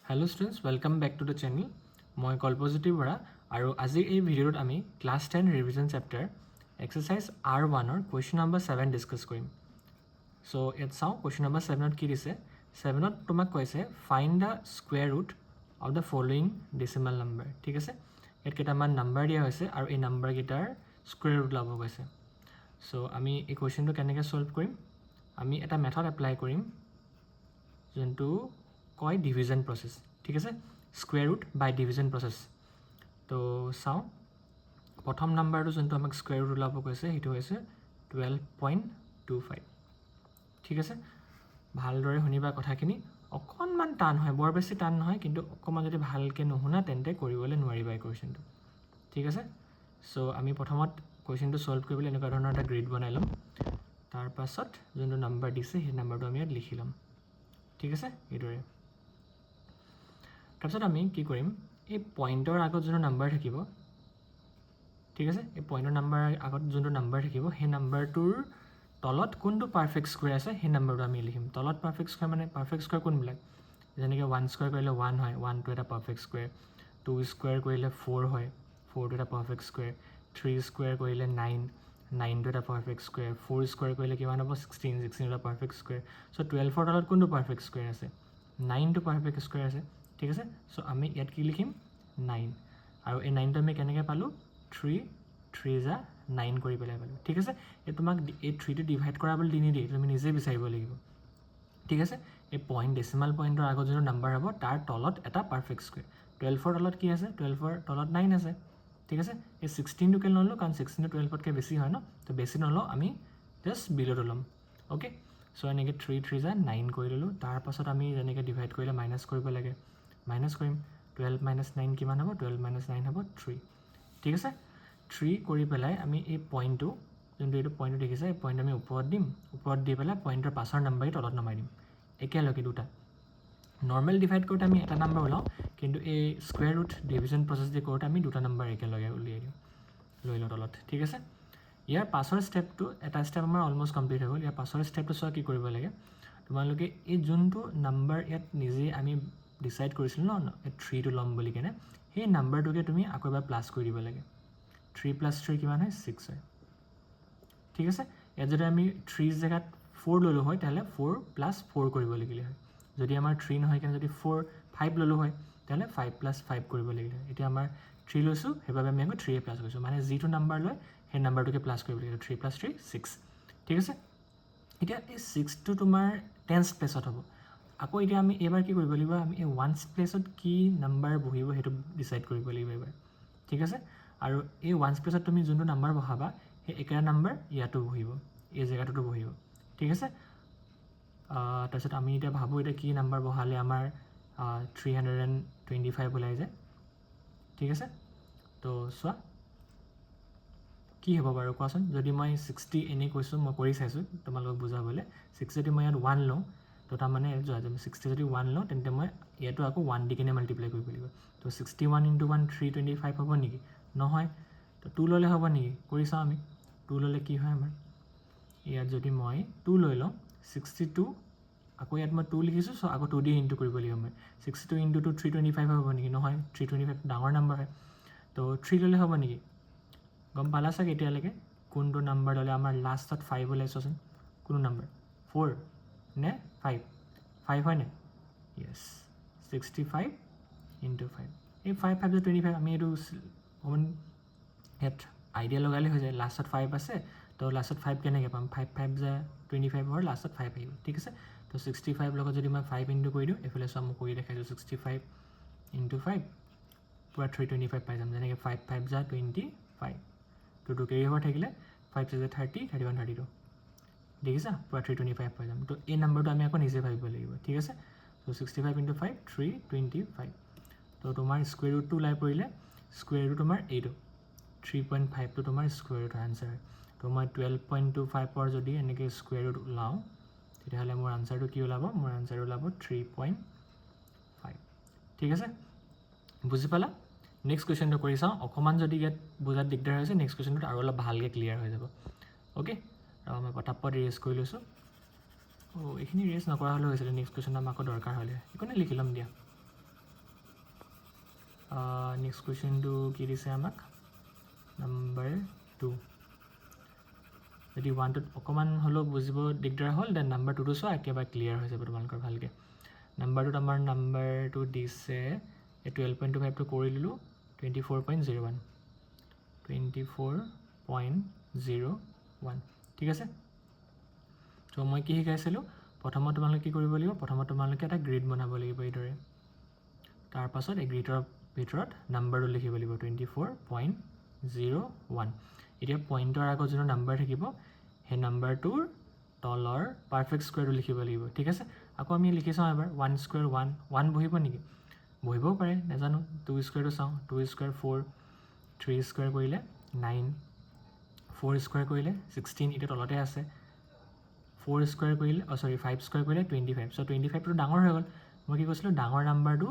Hello students, welcome back to the channel. মই কল্পজ্যোতি বৰা আৰু আজিৰ এই ভিডিঅ'ত আমি class 10 revision chapter exercise R1 ৰ কুৱেশ্যন নম্বৰ 7 ডিছকাছ কৰিম। সো ইয়াত চাওঁ কুৱেশ্যন নম্বৰ 7ত কি দিছে। 7ত তোমাক কৈছে find the square root of the following decimal number. ঠিক আছে, ইয়াত কেইটামান নাম্বাৰ দিয়া হৈছে আৰু এই নাম্বাৰকেইটাৰ স্কুৱেৰ ৰুট ল'ব কৈছে। সো আমি এই কুৱেশ্যনটো কেনেকৈ ছল্ভ কৰিম, আমি এটা মেথড এপ্লাই কৰিম যোনটো কয় ডিভিজন প্ৰচেছ। ঠিক আছে, স্কুৱেৰ ৰুট বাই ডিভিজন প্ৰচেছ। তো চাওঁ, প্ৰথম নাম্বাৰটো যোনটো আমাক স্কুৱেৰ ৰুট ওলাব কৈছে সেইটো হৈছে 12.25। ঠিক আছে, ভালদৰে শুনিবা কথাখিনি, অকণমান টান হয়, বৰ বেছি টান নহয়, কিন্তু অকণমান যদি ভালকৈ নুশুনা তেন্তে কৰিবলৈ নোৱাৰিবা এই কুৱেশ্যনটো। ঠিক আছে, চ' আমি প্ৰথমত কুৱেশ্যনটো ছল্ভ কৰিবলৈ এনেকুৱা ধৰণৰ এটা গ্ৰিড বনাই ল'ম। তাৰপাছত যোনটো নাম্বাৰ দিছে সেই নাম্বাৰটো আমি ইয়াত লিখি ল'ম। ঠিক আছে, এইদৰে। তাৰপিছত আমি কি কৰিম, এই পইণ্টৰ আগত যোনটো নাম্বাৰ থাকিব, ঠিক আছে, এই পইণ্টৰ নাম্বাৰ আগত যোনটো নাম্বাৰ থাকিব সেই নাম্বাৰটোৰ তলত কোনটো পাৰফেক্ট স্কুৱেৰ আছে সেই নাম্বাৰটো আমি লিখিম। তলত পাৰফেক্ট স্কুৱেৰ মানে পাৰফেক্ট স্কুৱেৰ কোনবিলাক, যেনেকৈ 1 স্কুৱেৰ কৰিলে 1 হয়, 1টো এটা পাৰফেক্ট স্কুৱেৰ। 2 স্কুৱেৰ কৰিলে 4 হয়, 4টো এটা পাৰফেক্ট স্কুৱেৰ। 3 স্কুৱেৰ কৰিলে 9, 9টো এটা পাৰফেক্ট স্কুৱেৰ। 4 স্কুৱেৰ কৰিলে কিমান হ'ব, 16, 16 এটা পাৰফেক্ট স্কুৱেৰ। চ' 12ৰ তলত কোনটো পাৰফেক্ট স্কুৱেৰ আছে, 9টো পাৰফেক্ট স্কুৱেৰ আছে। ঠিক আছে, চ' আমি ইয়াত কি লিখিম, 9। আৰু এই 9টো আমি কেনেকৈ পালোঁ, 3 যা 9 কৰি পেলাই পালোঁ। ঠিক আছে, এই তোমাক এই 3টো ডিভাইড কৰা বুলি দি নিদিয়ে, তুমি নিজে বিচাৰিব লাগিব। ঠিক আছে, এই পইণ্ট ডেচিমেল পইণ্টৰ আগত যোনটো নাম্বাৰ হ'ব তাৰ তলত এটা পাৰফেক্ট স্কুৱেৰ। 12ৰ তলত কি আছে, 12ৰ তলত 9 আছে। ঠিক আছে, এই 16টো কেলৈ নলওঁ, কাৰণ 16টো 12তকৈ বেছি হয় ন, তো বেছি নলওঁ, আমি জাষ্ট বিলটো ল'ম। অ'কে, চ' এনেকৈ 3 যা 9 কৰি ল'লোঁ। তাৰপাছত আমি যেনেকৈ ডিভাইড কৰিলে মাইনাছ কৰিব লাগে, মাইনাছ কৰিম। 12 - 9 কিমান হ'ব, 12 - 9 হ'ব 3। ঠিক আছে, 3 কৰি পেলাই আমি এই পইণ্টটো যোনটো এইটো পইণ্টটো দেখিছে, এই পইণ্ট আমি ওপৰত দিম, ওপৰত দি পেলাই পইণ্টৰ পাছৰ নাম্বাৰটো তলত নমাই দিম একেলগে দুটা। নৰ্মেল ডিভাইড কৰোঁতে আমি এটা নাম্বাৰ ওলাওঁ, কিন্তু এই স্কুৱেৰ ৰুট ডিভিজন প্ৰচেছ দি কৰোঁতে আমি দুটা নাম্বাৰ একেলগে উলিয়াই দিওঁ, লৈ লওঁ তলত। ঠিক আছে, ইয়াৰ পাছৰ ষ্টেপটো, এটা ষ্টেপ আমাৰ অলমষ্ট কমপ্লিট হৈ গ'ল। ইয়াৰ পাছৰ ষ্টেপটো চোৱা কি কৰিব লাগে, তোমালোকে এই যোনটো নাম্বাৰ ইয়াত নিজে আমি ডিচাইড কৰিছিলোঁ ন 3টো ল'ম বুলি কেনে, সেই নাম্বাৰটোকে তুমি আকৌ এবাৰ প্লাছ কৰি দিব লাগে। 3 + 3 কিমান হয়, 6 হয়। ঠিক আছে, ইয়াত যদি আমি 3 জেগাত 4 ল'লোঁ হয় তেতিয়াহ'লে 4 + 4 কৰিব লাগিলে হয়। যদি আমাৰ 3 নহয় কাৰণে যদি 5 ল'লোঁ হয় তেতিয়াহ'লে 5 + 5 কৰিব লাগিলে হয়। এতিয়া আমাৰ 3 লৈছোঁ, সেইবাবে আমি আকৌ 3 প্লাছ কৰিছোঁ, মানে যিটো নাম্বাৰ লয় সেই নাম্বাৰটোকে প্লাছ কৰিব লাগিব। 3 + 3 6। ঠিক আছে, এতিয়া এই 6টো তোমাৰ 10th প্লেচত হ'ব। আকৌ এতিয়া আমি এইবাৰ কি কৰিব লাগিব, আমি এই 1st প্লেচত কি নাম্বাৰ বহিব সেইটো ডিচাইড কৰিব লাগিব এইবাৰ। ঠিক আছে, আৰু এই 1st প্লেচত তুমি যোনটো নাম্বাৰ বহাবা সেই একেটা নাম্বাৰ ইয়াতো বহিব, এই জেগাটোতো বহিব। ঠিক আছে, তাৰপিছত আমি এতিয়া ভাবোঁ এতিয়া কি নাম্বাৰ বহালে আমাৰ 325 ওলাই যায়। ঠিক আছে, তো চোৱা কি হ'ব বাৰু কোৱাচোন। যদি মই 60 এনেই কৈছোঁ, মই কৰি চাইছোঁ তোমালোকক বুজাবলৈ। 6 যদি মই ইয়াত 1 লওঁ, তো তাৰমানে যোৱা 60 যদি 1 লওঁ তেন্তে মই ইয়াতো আকৌ 1 দি কিনে মাল্টিপ্লাই কৰিব লাগিব। তো 61 × 1 325 হ'ব নেকি, নহয়। তো 2 ল'লে হ'ব নেকি, কৰি চাওঁ আমি। 2 ল'লে কি হয় আমাৰ, ইয়াত যদি মই 2 লৈ লওঁ, 62, আকৌ ইয়াত মই 2 লিখিছোঁ, চ' আকৌ 2 দি ইনটু কৰিব লাগিব মই। 62 × 2 325 হ'ব নেকি, নহয়। 325 ডাঙৰ নাম্বাৰ হয়, তো 3 ল'লে হ'ব নেকি। গম পালা চাগে এতিয়ালৈকে কোনটো নাম্বাৰ ল'লে আমাৰ লাষ্টত 5 ওলাই। চোৱাচোন কোনো নাম্বাৰ, 4 নে 5, 5 হয়নে, য়েছ। 65 × 5, এই 5 5 25, আমি এইটো অকণমান ইয়াত আইডিয়া লগালে হৈ যায়। লাষ্টত 5 আছে, তো লাষ্টত 5 কেনেকৈ পাম, 5 5 25 হয়, লাষ্টত 5 আহিব। ঠিক আছে, তো 65 লগত যদি মই 5 ইনটু কৰি দিওঁ, এইফালে চোৱা মই কৰি দেখাইছোঁ, 65 × 5 পূৰা 325 পাই যাম। যেনেকৈ 5 5 25, তো 2 কেৰি অভাৰ থাকিলে 5 6 30, 31 32, দেখিছা, পূৰা 325 পাই যাম। তো এই নাম্বাৰটো আমি আকৌ নিজে ভাবিব লাগিব। ঠিক আছে, তো 65 × 5 325, তো তোমাৰ স্কুৱেৰ ৰুটটো ওলাই পৰিলে। স্কুৱেৰ ৰুট তোমাৰ এইটো 3.5টো তোমাৰ স্কুৱেৰ ৰুটৰ আনচাৰ হয়। তো মই 12.25ৰ যদি এনেকৈ স্কুৱেৰ ৰুট ওলাওঁ তেতিয়াহ'লে মোৰ আনচাৰটো কি ওলাব, মোৰ আনচাৰ ওলাব 3.5। ঠিক আছে, বুজি পালা। নেক্সট কুৱেশ্যনটো কৰি চাওঁ। অকণমান যদি ইয়াত বুজাত দিগদাৰ হৈছে, নেক্সট কুৱেশ্যনটোত আৰু অলপ ভালকৈ ক্লিয়াৰ হৈ যাব। অ'কে, আৰু মই পটাপট ৰেজ কৰি লৈছোঁ। এইখিনি ৰেজ নকৰা হ'লেও হৈছিলে, নেক্সট কুৱেশ্যনটো আমাক আকৌ দৰকাৰ হ'লে একো নাই, লিখি ল'ম দিয়া। নেক্সট কুৱেশ্যনটো কি দিছে আমাক নাম্বাৰ 2 যদি 1টোত অকণমান হ'লেও বুজিব দিগদাৰ হ'ল দেন নাম্বাৰ 2টো চোৱা একেবাৰে ক্লিয়াৰ হৈ যাব তোমালোকৰ ভালকৈ নাম্বাৰ 2ত আমাৰ নাম্বাৰটো দিছে এই 12.25টো কৰি দিলোঁ 24.01 24.01 ঠিক আছে তো মই কি শিকাইছিলোঁ প্ৰথমত তোমালোকে কি কৰিব লাগিব প্ৰথমত তোমালোকে এটা গ্ৰিড বনাব লাগিব এইদৰে তাৰপাছত এই গ্ৰিডৰ ভিতৰত নাম্বাৰটো লিখিব লাগিব 24.01 এতিয়া পইণ্টৰ আগত যোনটো নাম্বাৰ থাকিব সেই নাম্বাৰটোৰ তলৰ পাৰফেক্ট স্কুৱেৰটো লিখিব লাগিব ঠিক আছে আকৌ আমি লিখি চাওঁ এবাৰ 1 স্কুৱেৰ 1 বহিব নেকি বহিবও পাৰে নাজানো 2 স্কুৱেৰটো চাওঁ 2 স্কুৱেৰ 4 3 স্কুৱেৰ কৰিলে 9 4 স্কুৱেৰ কৰিলে 16 এতিয়া তলতে আছে 4 স্কুৱেৰ কৰিলে 5 স্কুৱেৰ কৰিলে 25 চ' 25টো ডাঙৰ হৈ গ'ল মই কি কৈছিলোঁ ডাঙৰ নাম্বাৰটো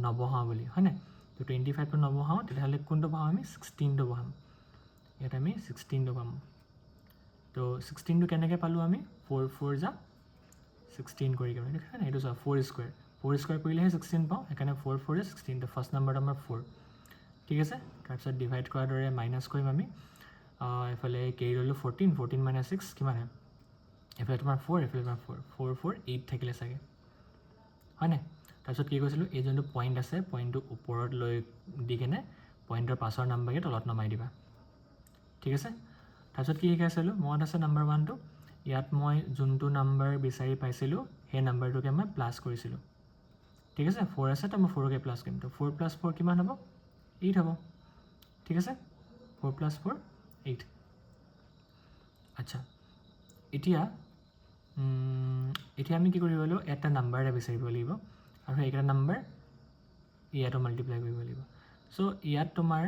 নবহাওঁ বুলি হয়নে তো 25টো নবহাওঁ তেতিয়াহ'লে কোনটো বহাওঁ আমি 16টো বহাম ইয়াত আমি 16টো পাম তো 16টো কেনেকৈ পালোঁ আমি 4 4 যা 16 কৰি কিনে দেখিছা এইটো চোৱা 4 স্কুৱেৰ কৰিলেহে 16 পাওঁ সেইকাৰণে 4 4 16 তো ফাৰ্ষ্ট নাম্বাৰটো আমাৰ 4 ঠিক আছে তাৰপিছত ডিভাইড কৰাৰ দৰে মাইনাছ কৰিম আমি এইফালে কেৰি ল'লোঁ 14 মাইনাছ 6 কিমান হয় এইফালে তোমাৰ 4 এইফালে তোমাৰ 4 4 8 থাকিলে চাগে হয়নে তাৰপিছত কি কৈছিলোঁ এই যোনটো পইণ্ট আছে পইণ্টটো ওপৰত লৈ দি কেনে পইণ্টৰ পাছৰ নাম্বাৰকে তলত নমাই দিবা ঠিক আছে তাৰপিছত কি শিকাইছিলোঁ মনত আছে নাম্বাৰ 1টো ইয়াত মই যোনটো নাম্বাৰ বিচাৰি পাইছিলোঁ সেই নাম্বাৰটোকে মই প্লাছ কৰিছিলোঁ ঠিক আছে 4 আছে তো মই 4কে প্লাছ কৰিম তো 4 + 4 কিমান হ'ব 8 হ'ব ঠিক আছে 4 + 4 8 আচ্ছা এতিয়া আমি কি কৰিব লাগিব এটা নাম্বাৰ এটা বিচাৰিব লাগিব আৰু এইকেইটা নাম্বাৰ ইয়াতো মাল্টিপ্লাই কৰিব লাগিব চ' ইয়াত তোমাৰ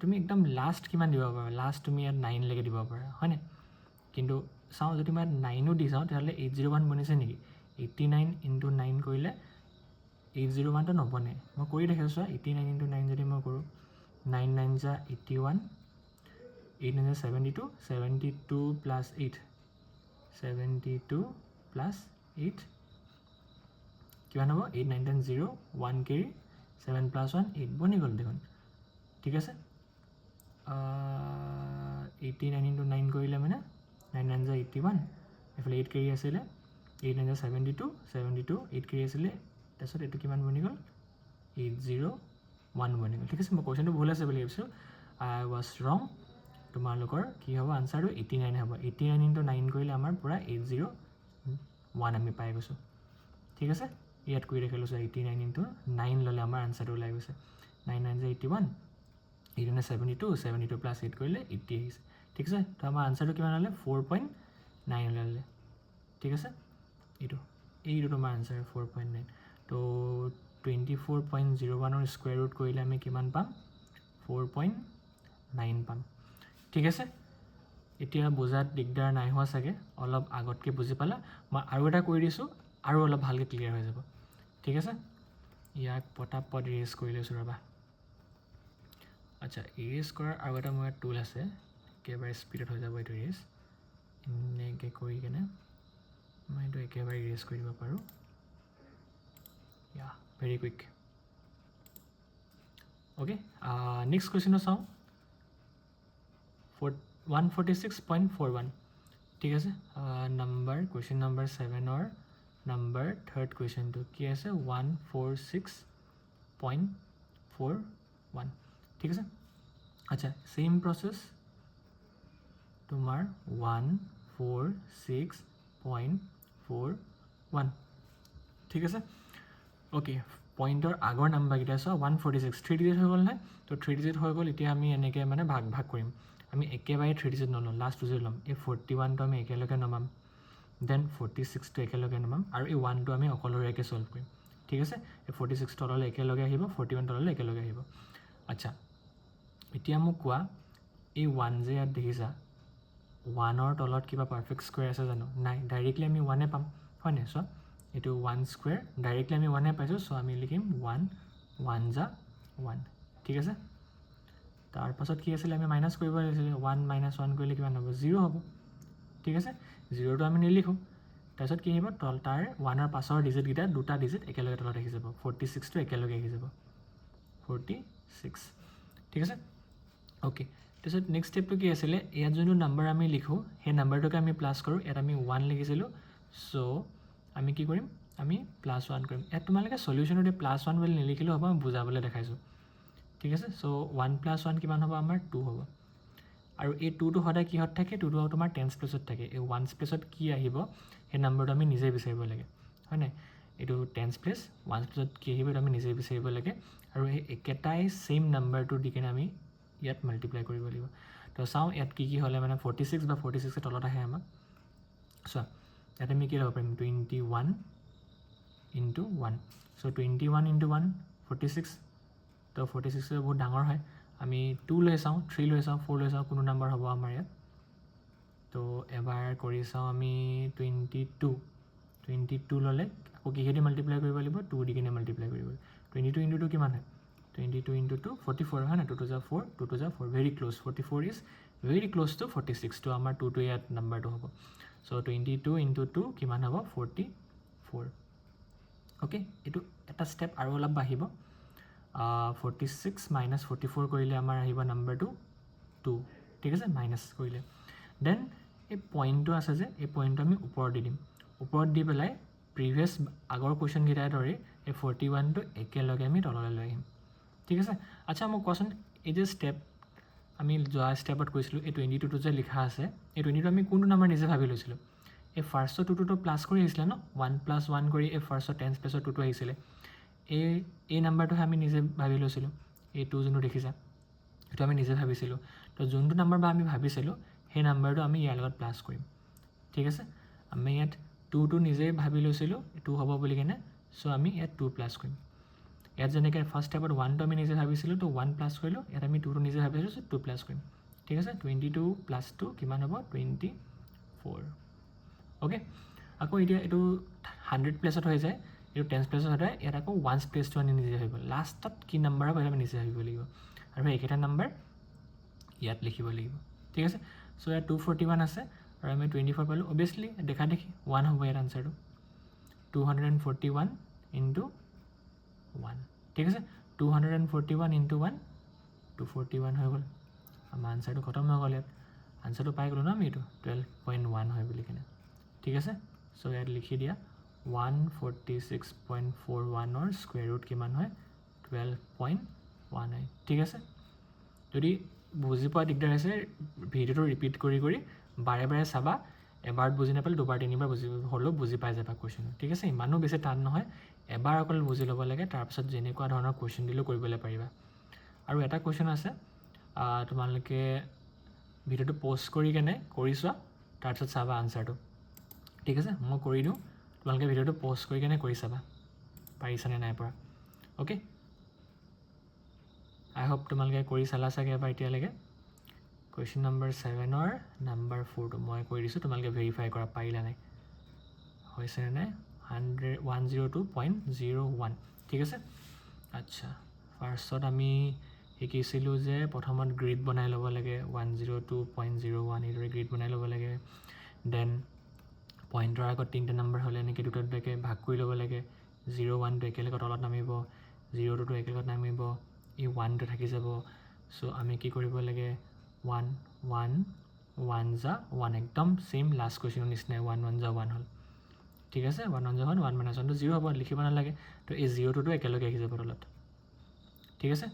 তুমি একদম লাষ্ট কিমান দিব পাৰা লাষ্ট তুমি ইয়াত 9 লৈকে দিব পাৰা হয়নে কিন্তু চাওঁ যদি মই 9ও দি চাওঁ তেতিয়াহ'লে 801 বনিছে নেকি 89 × 9 কৰিলে 801টো নবনে মই কৰি দেখিছোঁ চোৱা 89 × 9 যদি মই কৰোঁ 9 9 যা 81 8 9 যা 72 72 + 8 72 + 8 কিমান হ'ব 8 9 10 0 1 কেৰি 7 + 1 8 বনি গ'ল দেখোন ঠিক আছে 89 × 9 কৰিলে মানে 9 9 যা 81 এইফালে 8 কেৰি আছিলে 8 9 যা 72 72 8 কেৰি আছিলে তাৰপিছত এইটো কিমান বনি গ'ল 801 বনি গ'ল ঠিক আছে মই কুৱেশ্যনটো ভুল আছে বুলি ভাবিছোঁ আই ৱাজ ৰং তোমালোকৰ কি হ'ব আনচাৰটো 89 হ'ব 89 × 9 কৰিলে আমাৰ পূৰা 801 আমি পাই গৈছোঁ ঠিক আছে ইয়াত কৰি দেখালোঁ চোৱা 89 × 9 ল'লে আমাৰ আনচাৰটো ওলাই গৈছে 9 9 যা 81 8 9 72 72 + 8 কৰিলে 80 আহিছে ঠিক আছে তো আমাৰ আনচাৰটো কিমান হ'লে 4.9 ওলালে ঠিক আছে এইটো তোমাৰ আনচাৰ 4.9 তো 24.01ৰ স্কুৱেৰ ৰুট কৰিলে আমি কিমান পাম 4.9 পাম ঠিক আছে এতিয়া বুজাত দিগদাৰ নাই হোৱা চাগে অলপ আগতকৈ বুজি পালা মই আৰু এটা কৰি দিছোঁ আৰু অলপ ভালকৈ ক্লিয়াৰ হৈ যাব ঠিক আছে ইয়াক পটাপট ইৰেজ কৰি লৈছোঁ ৰ'বা আচ্ছা ইৰেজ কৰাৰ আৰু এটা মোৰ টুল আছে একেবাৰে স্পীডত হৈ যাব এইটো ইৰেজ এনেকৈ কৰি কেনে মই এইটো একেবাৰে ইৰেজ কৰি দিব পাৰোঁ ইয়া ভেৰি কুইক অ'কে নেক্সট কুৱেশ্যনটো চাওঁ 146.41 ঠিক আছে কুৱেশ্যন নম্বৰ 7ৰ নাম্বাৰ থাৰ্ড কুৱেশ্যনটো কি আছে 146.41 ঠিক আছে আচ্ছা ছেইম প্ৰচেছ তোমাৰ 146.41 ঠিক আছে অ'কে পইণ্টৰ আগৰ নাম্বাৰকেইটা চোৱা 146 3 ডিজিট হৈ গ'ল নাই তো 3 ডিজিট হৈ গ'ল এতিয়া আমি এনেকৈ মানে ভাগ কৰিম আমি একেবাৰে 3 ডিজিট নল'ম লাষ্ট 2 ডিজিট ল'ম এই 41টো আমি একেলগে নমাম দেন 46টো একেলগে নমাম আৰু এই 1টো আমি অকলশৰীয়াকৈ ছল্ভ কৰিম ঠিক আছে এই 46 তললৈ একেলগে আহিব 41 তললৈ একেলগে আহিব আচ্ছা এতিয়া মোক কোৱা এই 1 যে ইয়াত দেখিছা 1ৰ তলত কিবা পাৰফেক্ট স্কুৱেৰ আছে জানো নাই ডাইৰেক্টলি আমি 1 পাম হয় নাই চোৱা এইটো 1 স্কুৱেৰ ডাইৰেক্টলি আমি 1 পাইছোঁ চ' আমি লিখিম 1 1 যা 1 ঠিক আছে তাৰপাছত কি আছিলে আমি মাইনাছ কৰিব লাগিছিলে 1 - 1 কৰিলে কিমান হ'ব 0 হ'ব ঠিক আছে 0টো আমি নিলিখোঁ তাৰপিছত কি আহিব তাৰ 1ৰ পাছৰ ডিজিটকেইটা দুটা ডিজিট একেলগে তলত আহি যাব 46টো একেলগে আহি যাব 46 ঠিক আছে ওকে তাৰপিছত নেক্সট ষ্টেপটো কি আছিলে ইয়াত যোনটো নাম্বাৰ আমি লিখোঁ সেই নাম্বাৰটোকে আমি প্লাছ কৰোঁ ইয়াত আমি 1 লিখিছিলোঁ চ' আমি কি কৰিম আমি +1 কৰিম ইয়াত তোমালোকে সলিউশ্যনতে +1 বুলি নিলিখিলেও হ'ব মই বুজাবলৈ দেখাইছোঁ ঠিক আছে চ' 1 + 1 কিমান হ'ব আমাৰ 2 হ'ব আৰু এই 2টো সদায় কিহত থাকে 2টো তোমাৰ টেন্স প্লেচত থাকে এই 1 প্লেচত কি আহিব সেই নাম্বাৰটো আমি নিজে বিচাৰিব লাগে হয় নাই এইটো টেন্স প্লেচ 1 প্লেচত কি আহিব এইটো আমি নিজে বিচাৰিব লাগে আৰু এই একেটাই ছেইম নাম্বাৰটো দি কিনে আমি ইয়াত মাল্টিপ্লাই কৰিব লাগিব তো চাওঁ ইয়াত কি কি হ'লে মানে 46 বা 46 তলত আহে আমাক চোৱা ইয়াত আমি কি ল'ব পাৰিম 21 into 1 so 21 into 1 46 তো 46 বহুত ডাঙৰ হয় আমি 2 লৈ চাওঁ 3 লৈ চাওঁ 4 লৈ চাওঁ কোনো নাম্বাৰ হ'ব আমাৰ ইয়াত তো এবাৰ কৰি চাওঁ আমি 22 ল'লে আকৌ কিহেদি মাল্টিপ্লাই কৰিব লাগিব 2 দি কিনে মাল্টিপ্লাই কৰিব লাগিব 22 into 2 কিমান হয় 22 into 2 44 হয় না 2 to 4 2 to 4 very close 44 is very close to 46 তো আমাৰ 2 to ইয়াত নাম্বাৰটো হ'ব so 22 into 2 কিমান হ'ব 44 ওকে এইটো এটা ষ্টেপ আৰু অলপ বাঢ়িব 46 minus 44 কৰিলে আমাৰ আহিব নাম্বাৰটো 2 ঠিক আছে মাইনাছ কৰিলে দেন এই পইণ্টটো আছে যে এই পইণ্টটো আমি ওপৰত দি দিম ওপৰত দি পেলাই প্ৰিভিয়াছ আগৰ কুৱেশ্যনকেইটাৰ দৰে এই 41টো একেলগে আমি তললৈ লৈ আহিম ঠিক আছে আচ্ছা মোক কোৱাচোন এই যে ষ্টেপ আমি যোৱা ষ্টেপত কৈছিলোঁ এই 22টো যে লিখা আছে এই 22টো আমি কোনটো নাম্বাৰ নিজে ভাবি লৈছিলোঁ এই ফাৰ্ষ্টৰ 2টো প্লাছ কৰি আহিছিলে ন 1 + 1 কৰি এই ফাৰ্ষ্টৰ টেন্স প্লেচৰ 2টো আহিছিলে এই নাম্বাৰটোহে আমি নিজে ভাবি লৈছিলোঁ এই 2 যোনটো দেখিছা সেইটো আমি নিজে ভাবিছিলোঁ তো যোনটো নাম্বাৰ বা আমি ভাবিছিলোঁ সেই নাম্বাৰটো আমি ইয়াৰ লগত প্লাছ কৰিম ঠিক আছে আমি ইয়াত 2টো নিজেই ভাবি লৈছিলোঁ 2 হ'ব বুলি কেনে চ' আমি ইয়াত 2 প্লাছ কৰিম ইয়াত যেনেকৈ ফাৰ্ষ্ট ষ্টেপত 1টো আমি নিজে ভাবিছিলোঁ তো 1 প্লাছ কৰিলোঁ ইয়াত আমি 2টো নিজে ভাবিছিলোঁ চ' 2 প্লাছ কৰিম ঠিক আছে 22 + 2 কিমান হ'ব 24 ওকে আকৌ এতিয়া এইটো 100 প্লেচত হৈ যায় এইটো 10 প্লেচত হৈ যায় ইয়াত আকৌ 1 প্লেচটো আমি নিজে ভাবিব লাষ্টত কি নাম্বাৰ হ'ব আমি নিজে ভাবিব লাগিব আৰু একেটা নাম্বাৰ ইয়াত লিখিব লাগিব ঠিক আছে চ' ইয়াত 241 আছে আৰু আমি 24 পালোঁ অভিয়াছলি দেখা দেখি 1 হ'ব ইয়াত আনচাৰটো 241 into 1 ঠিক আছে 241 into 1 241 হৈ গ'ল আমাৰ আনচাৰটো খতম হৈ গ'ল ইয়াত আনচাৰটো পাই গ'লোঁ ন আমি এইটো 12.1 হয় বুলি কেনে ঠিক আছে চ' ইয়াত লিখি দিয়া 146.41 স্কুৱেৰ ৰুট কিমান হয় 12.1 হয় ঠিক আছে যদি বুজি পোৱা দিগদাৰ হৈছে ভিডিঅ'টো ৰিপিট কৰি কৰি বাৰে বাৰে চাবা এবাৰত বুজি নাপালে দুবাৰ তিনিবাৰ হ'লেও বুজি পাই যাবা কুৱেশ্যনটো ঠিক আছে ইমানো বেছি টান নহয় এবাৰ অকল বুজি ল'ব লাগে তাৰপিছত যেনেকুৱা ধৰণৰ কুৱেশ্যন দিলেও কৰিবলৈ পাৰিবা আৰু এটা কুৱেশ্যন আছে তোমালোকে ভিডিঅ'টো প'ষ্ট কৰি কেনে কৰি চোৱা তাৰপিছত চাবা আনচাৰটো ঠিক আছে মই কৰি দিওঁ তোমালোকে ভিডিঅ'টো প'ষ্ট কৰি কেনে কৰি চাবা পাৰিছানে নাই পৰা অ'কে আই হোপ তোমালোকে কৰি চালা চাগে এবাৰ এতিয়ালৈকে কুৱেশ্যন নম্বৰ 7ৰ নাম্বাৰ 4টো মই কৰি দিছোঁ তোমালোকে ভেৰিফাই কৰা পাৰিলা নাই হৈছেনে নাই 102.01 ঠিক আছে আচ্ছা ফাৰ্ষ্টত আমি শিকিছিলোঁ যে প্ৰথমত গ্ৰিড বনাই ল'ব লাগে 102.01 এইদৰে গ্ৰিড বনাই ল'ব লাগে দেন পইণ্টৰ আগত 3টা নাম্বাৰ হ'লে এনেকৈ দুটা দুটাকৈ ভাগ কৰি ল'ব লাগে 01টো একেলগে তলত নামিব 02টো একেলগত নামিব এই 1টো থাকি যাব চ' আমি কি কৰিব লাগে 1 1 1 যা 1 একদম ছেইম লাষ্ট কুৱেশ্যনৰ নিচিনাই 1 1 যা 1 হ'ল ঠিক আছে 1 1 যা 1 1 - 1টো 0 হ'ব লিখিব নালাগে তো এই 0টোতো একেলগে আহি যাব তলত ঠিক আছে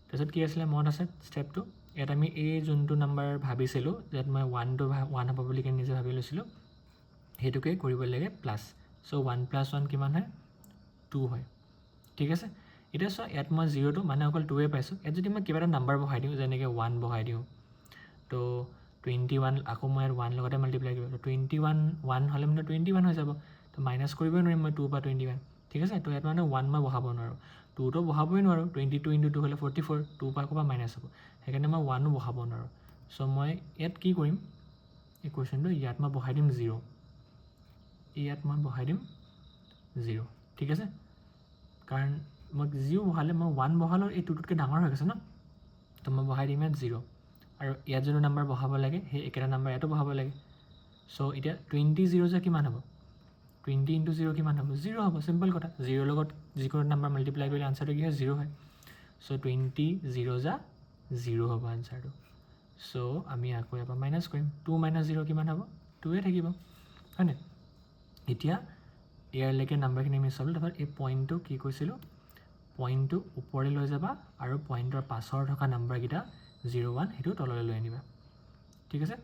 তাৰপিছত কি আছিলে মনত আছে ষ্টেপটো ইয়াত আমি এই যোনটো নাম্বাৰ ভাবিছিলোঁ ইয়াত মই 1টো 1 হ'ব বুলি কেনে নিজে ভাবি লৈছিলোঁ সেইটোকে কৰিব লাগে প্লাছ চ' 1 + 1 কিমান হয় 2 হয় ঠিক আছে এতিয়া চোৱা ইয়াত মই 0টো মানে অকল 2য়ে পাইছোঁ ইয়াত যদি মই কিবা এটা নাম্বাৰ বহাই দিওঁ যেনেকৈ 1 বহাই দিওঁ তো 21 আকৌ মই ইয়াত 1 লগতে মাল্টিপ্লাই কৰিব 21 1 হ'লে মানে 21 হৈ যাব তো মাইনাছ কৰিবই নোৱাৰিম মই 2 পৰা 21 ঠিক আছে তো ইয়াত মানে 1 মই বহাব নোৱাৰোঁ 2টো বহাবই নোৱাৰোঁ 22 into 2 হ'লে 44 2 পৰা ক'ৰপৰা মাইনাছ হ'ব সেইকাৰণে মই 1ও বহাব নোৱাৰোঁ চ' মই ইয়াত কি কৰিম এই কুৱেশ্যনটো ইয়াত মই বহাই দিম 0 ইয়াত মই বহাই দিম 0 ঠিক আছে কাৰণ মই 0 বহালে মই 1 বহালেও এই 2টোতকৈ ডাঙৰ হৈ গৈছে ন তো মই বহাই দিম ইয়াত 0 আৰু ইয়াত যোনটো নাম্বাৰ বহাব লাগে সেই একেটা নাম্বাৰ ইয়াতো বহাব লাগে চ' এতিয়া 20 যে কিমান হ'ব 20 into 0 কিমান হ'ব 0 হ'ব চিম্পল কথা 0 লগত যিকোনো নাম্বাৰ মাল্টিপ্লাই কৰিলে আনচাৰটো কি হয় 0 হয় চ' 20 0 যা 0 হ'ব আনচাৰটো চ' আমি আকৌ ইয়াৰ পৰা মাইনাছ কৰিম 2 - 0 কিমান হ'ব 2 থাকিব হয়নে এতিয়া ইয়াৰলৈকে নাম্বাৰখিনি আমি চালোঁ তাৰপৰা এই পইণ্টটো কি কৈছিলোঁ পইণ্টটো ওপৰলৈ লৈ যাবা আৰু পইণ্টৰ পাছৰ থকা নাম্বাৰকেইটা 0 1 সেইটো তললৈ লৈ আনিবা ঠিক আছে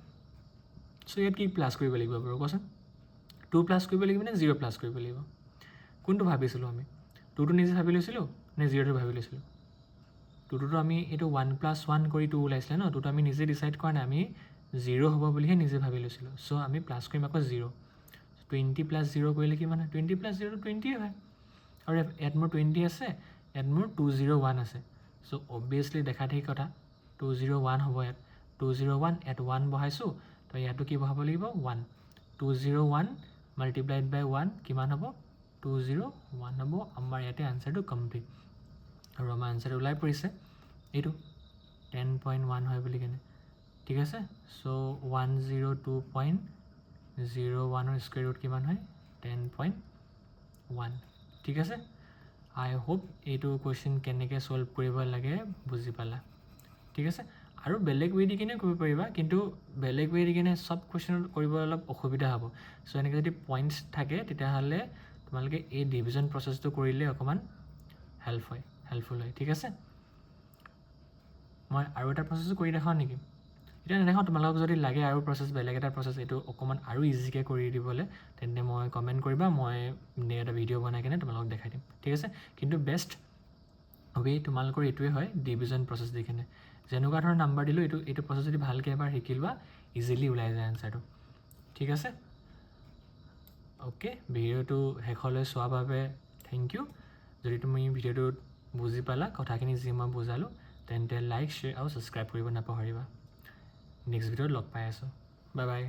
চ' ইয়াত কি প্লাছ কৰিব লাগিব বাৰু কোৱাচোন 2 প্লাছ কৰিব লাগিব নে 0 প্লাছ কৰিব লাগিব কোনটো ভাবিছিলোঁ আমি 2টো নিজে ভাবি লৈছিলোঁ নে 0টো ভাবি লৈছিলোঁ 2টোতো আমি এইটো 1 + 1 কৰি 2 ওলাইছিলে ন 2টো আমি নিজে ডিচাইড কৰা নাই আমি 0 হ'ব বুলিহে নিজে ভাবি লৈছিলোঁ চ' আমি প্লাছ কৰিম আকৌ 0 20 + 0 কৰিলে কিমান হয় 20 + 0 20 হয় আৰু ইয়াত মোৰ 20 আছে ইয়াত মোৰ 201 আছে চ' অবভিয়াছলি দেখা থাকি কথা 201 হ'ব ইয়াত 201 ইয়াত 1 বহাইছোঁ তো ইয়াতো কি বহাব লাগিব 1 201 × 1 কিমান হ'ব 201 হ'ব আমাৰ ইয়াতে আনচাৰটো কমপ্লিট আৰু আমাৰ আনচাৰটো ওলাই পৰিছে এইটো 10.1 হয় বুলি কেনে ঠিক আছে চ' 102.01 স্কুৱেৰ ৰুট কিমান হয় 10.1 ঠিক আছে আই হোপ এইটো কুৱেশ্যন কেনেকৈ ছল্ভ কৰিব লাগে বুজি পালা ঠিক আছে আৰু বেলেগ ৱে দি কিনে কৰিব পাৰিবা কিন্তু বেলেগ ৱে দি কিনে চব কুৱেশ্যন কৰিব অলপ অসুবিধা হ'ব চ' এনেকৈ যদি পইণ্টছ থাকে তেতিয়াহ'লে তোমালোকে এই ডিভিজন প্ৰচেছটো কৰিলে অকণমান হেল্পফুল হয় ঠিক আছে মই আৰু এটা প্ৰচেছো কৰি দেখাওঁ নেকি এতিয়া নেদেখাওঁ তোমালোকক যদি লাগে আৰু প্ৰচেছ বেলেগ এটা প্ৰচেছ এইটো অকণমান আৰু ইজিকৈ কৰি দিবলৈ তেন্তে মই কমেণ্ট কৰিবা মই এটা ভিডিঅ' বনাই কিনে তোমালোকক দেখাই দিম ঠিক আছে কিন্তু বেষ্ট ৱে তোমালোকৰ এইটোৱে হয় ডিভিজন প্ৰচেছ দি কিনে যেনেকুৱা ধৰণৰ নাম্বাৰ দিলোঁ এইটো প্ৰচেছ যদি ভালকৈ এবাৰ শিকি লোৱা ইজিলি ওলাই যায় আনচাৰটো ঠিক আছে অ'কে ভিডিঅ'টো শেষলৈ চোৱাৰ বাবে থেংক ইউ যদি তুমি ভিডিঅ'টোত বুজি পালা কথাখিনি যি মই বুজালোঁ তেন্তে লাইক শ্বেয়াৰ আৰু ছাবস্ক্ৰাইব কৰিব নাপাহৰিবা নেক্সট ভিডিঅ'ত লগ পাই আছোঁ বাই বাই